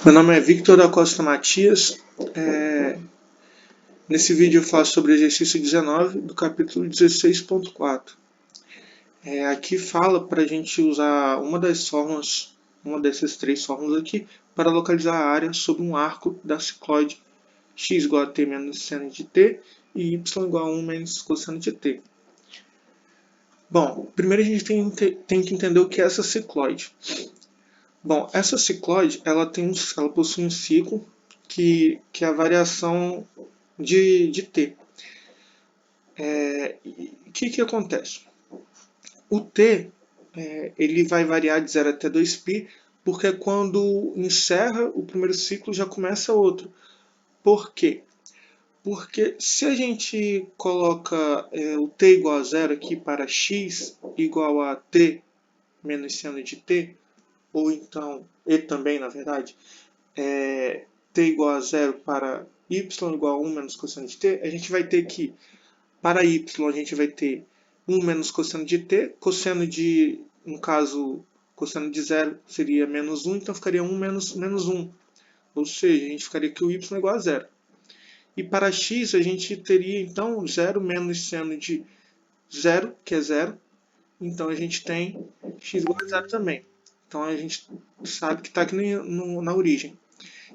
Meu nome é Victor da Costa Matias. Nesse vídeo eu faço sobre o exercício 19 do capítulo 16.4. Aqui fala para a gente usar uma das fórmulas, uma dessas três fórmulas aqui, para localizar a área sobre um arco da cicloide x igual a t menos seno de t e y igual a 1 menos cosseno de t. Bom, primeiro a gente tem que entender o que é essa cicloide. Bom, essa cicloide ela possui um ciclo que é a variação de t. O que acontece? O t ele vai variar de 0 até 2π, porque quando encerra o primeiro ciclo já começa outro. Por quê? Porque se a gente coloca o t igual a zero aqui para x igual a t menos seno de t, ou então, e também na verdade, t igual a zero para y igual a 1 menos cosseno de t, a gente vai ter que, para y, a gente vai ter 1 menos cosseno de t, cosseno de, no caso, cosseno de zero seria menos 1, então ficaria 1 menos 1. Ou seja, a gente ficaria que o y é igual a zero. E para x, a gente teria, então, 0 menos seno de zero, que é zero. Então, a gente tem x igual a zero também. Então, a gente sabe que está aqui na origem.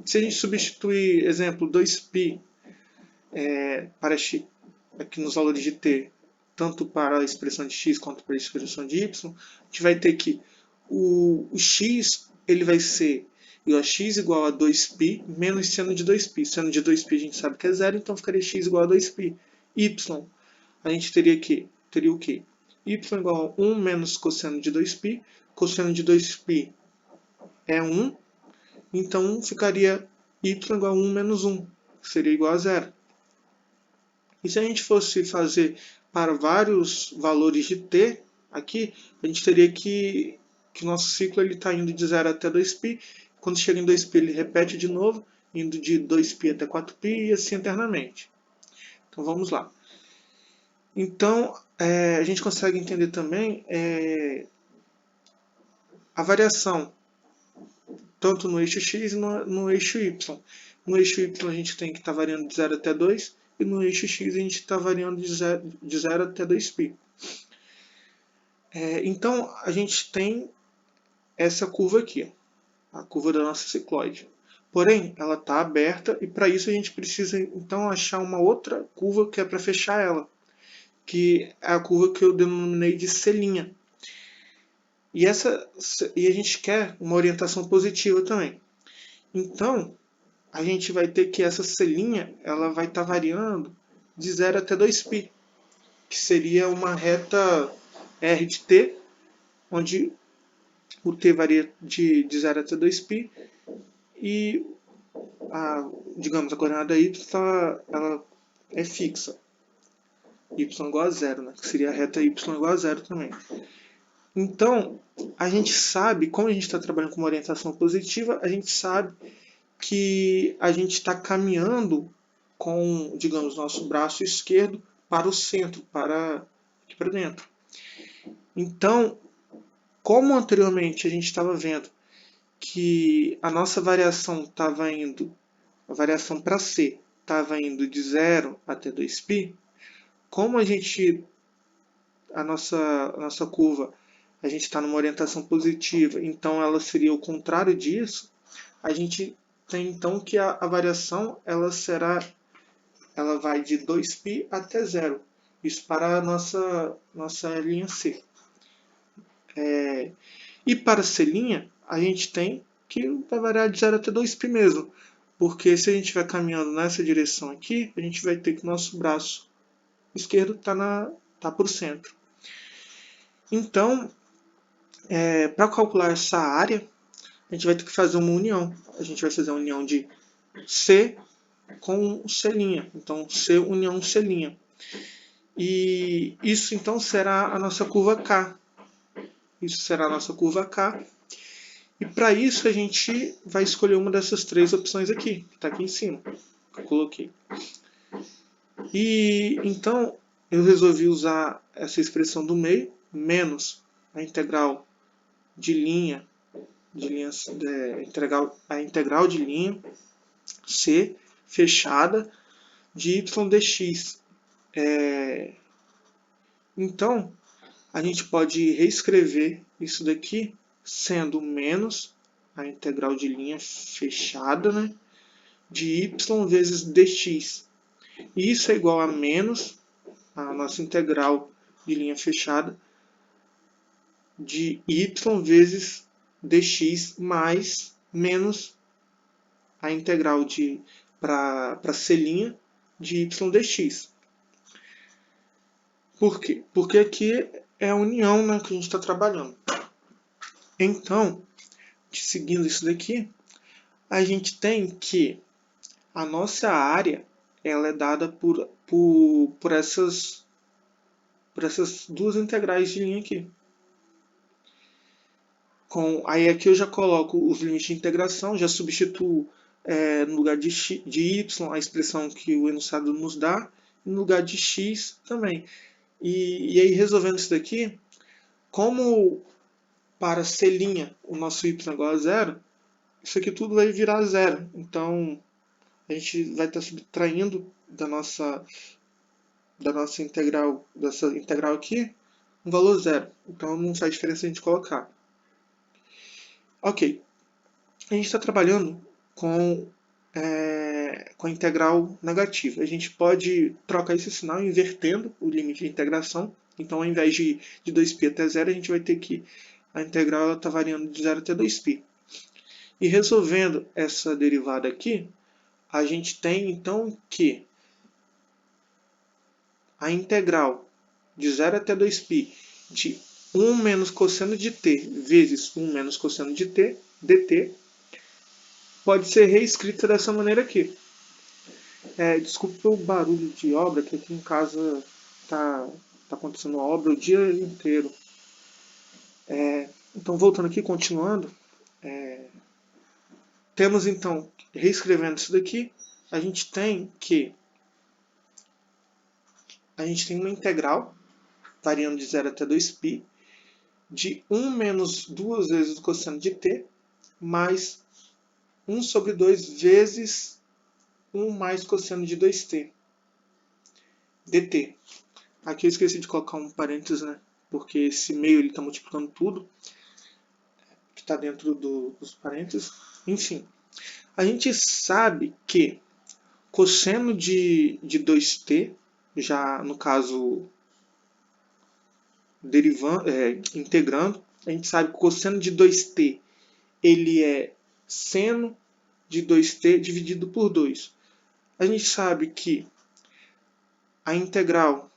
Se a gente substituir, exemplo, 2π para x, aqui nos valores de t, tanto para a expressão de x quanto para a expressão de y, a gente vai ter que o x ele vai ser igual a x igual a 2π menos seno de 2π. Seno de 2π a gente sabe que é zero, então ficaria x igual a 2π. Y, a gente teria o quê? Y igual a 1 menos cosseno de 2π. Cosseno de 2π é 1, então ficaria y igual a 1 menos 1, que seria igual a zero. E se a gente fosse fazer para vários valores de t, aqui, a gente teria que o nosso ciclo está indo de 0 até 2π. Quando chega em 2π, ele repete de novo, indo de 2π até 4π e assim eternamente. Então vamos lá. Então, a gente consegue entender também a variação, tanto no eixo x e no eixo y. No eixo y a gente tem que estar variando de 0 até 2, e no eixo x a gente está variando de 0 até 2π. Então, a gente tem essa curva aqui, a curva da nossa cicloide. Porém, ela está aberta e para isso a gente precisa então achar uma outra curva que é para fechar ela, que é a curva que eu denominei de selinha. E a gente quer uma orientação positiva também. Então, a gente vai ter que essa selinha ela vai estar variando de 0 até 2π, que seria uma reta R de t, onde o t varia de 0 até 2π e digamos, a coordenada y ela é fixa. Y igual a zero, né? Que seria a reta y igual a zero também. Então, a gente sabe, como a gente está trabalhando com uma orientação positiva, a gente sabe que a gente está caminhando com, digamos, nosso braço esquerdo para o centro, aqui para dentro. Então, como anteriormente a gente estava vendo que a nossa variação estava indo, a variação para C estava indo de 0 até 2π, como a nossa curva, a gente está numa orientação positiva, então ela seria o contrário disso, a gente tem então que a variação ela vai de 2π até 0. Isso para a nossa linha C. E para C', a gente tem que vai variar de 0 até 2π mesmo. Porque se a gente vai caminhando nessa direção aqui, a gente vai ter que o nosso braço esquerdo tá por centro. Então, para calcular essa área, a gente vai ter que fazer uma união. A gente vai fazer a união de C com C'. Então, C união C'. E isso então será a nossa curva K. Isso será a nossa curva K. E para isso a gente vai escolher uma dessas três opções aqui, que está aqui em cima, que eu coloquei. E então eu resolvi usar essa expressão do meio, menos a integral de linha de linha, a integral de linha C fechada de y dx. Então, a gente pode reescrever isso daqui sendo menos a integral de linha fechada, né, de y vezes dx. E isso é igual a menos a nossa integral de linha fechada de y vezes dx mais menos a integral para c' de y dx. Por quê? Porque aqui é a união, né, que a gente está trabalhando. Então, seguindo isso daqui, a gente tem que a nossa área ela é dada por essas duas integrais de linha aqui. Aí aqui eu já coloco os limites de integração, já substituo no lugar de y a expressão que o enunciado nos dá, e no lugar de x também. E aí resolvendo isso daqui, como para c' o nosso y igual a zero, isso aqui tudo vai virar zero. Então a gente vai estar subtraindo da nossa integral, dessa integral aqui, um valor zero. Então não faz diferença a gente colocar. Ok. A gente está trabalhando com a integral negativa. A gente pode trocar esse sinal invertendo o limite de integração. Então, ao invés de 2π até zero, a gente vai ter que a integral está variando de 0 até 2π. E resolvendo essa derivada aqui, a gente tem então que a integral de 0 até 2π de 1 menos cosseno de t vezes 1 menos cosseno de t, dt, pode ser reescrita dessa maneira aqui. Desculpa o barulho de obra, que aqui em casa está acontecendo obra o dia inteiro. Então, voltando aqui, continuando, temos então, reescrevendo isso daqui, a gente tem uma integral, variando de 0 até 2π, de 1 menos 2 vezes o cosseno de t, mais 1 sobre 2 vezes 1 mais cosseno de 2t, dt. Aqui eu esqueci de colocar um parênteses, né? Porque esse meio está multiplicando tudo que está dentro dos parênteses. Enfim, a gente sabe que cosseno de 2t, já no caso integrando, a gente sabe que o cosseno de 2t ele é seno de 2t dividido por 2. A gente sabe que a integral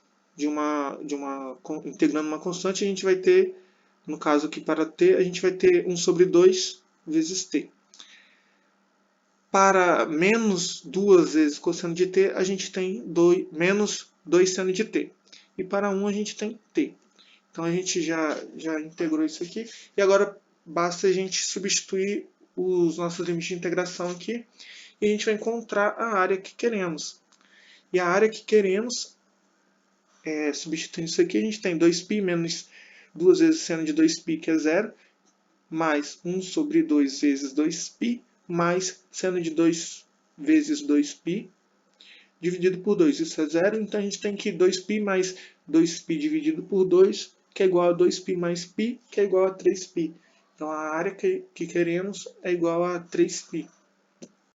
integrando uma constante, a gente vai ter, no caso aqui para t, a gente vai ter 1 sobre 2 vezes t. Para menos 2 vezes cosseno de t, a gente tem menos 2 seno de t. E para 1 a gente tem t. Então a gente já integrou isso aqui. E agora basta a gente substituir os nossos limites de integração aqui. E a gente vai encontrar a área que queremos. E a área que queremos, substituindo isso aqui, a gente tem 2π menos 2 vezes seno de 2π, que é zero, mais 1 sobre 2 vezes 2π, mais seno de 2 vezes 2π, dividido por 2. Isso é zero, então a gente tem que 2π mais 2π dividido por 2, que é igual a 2π mais π, que é igual a 3π. Então a área que queremos é igual a 3π.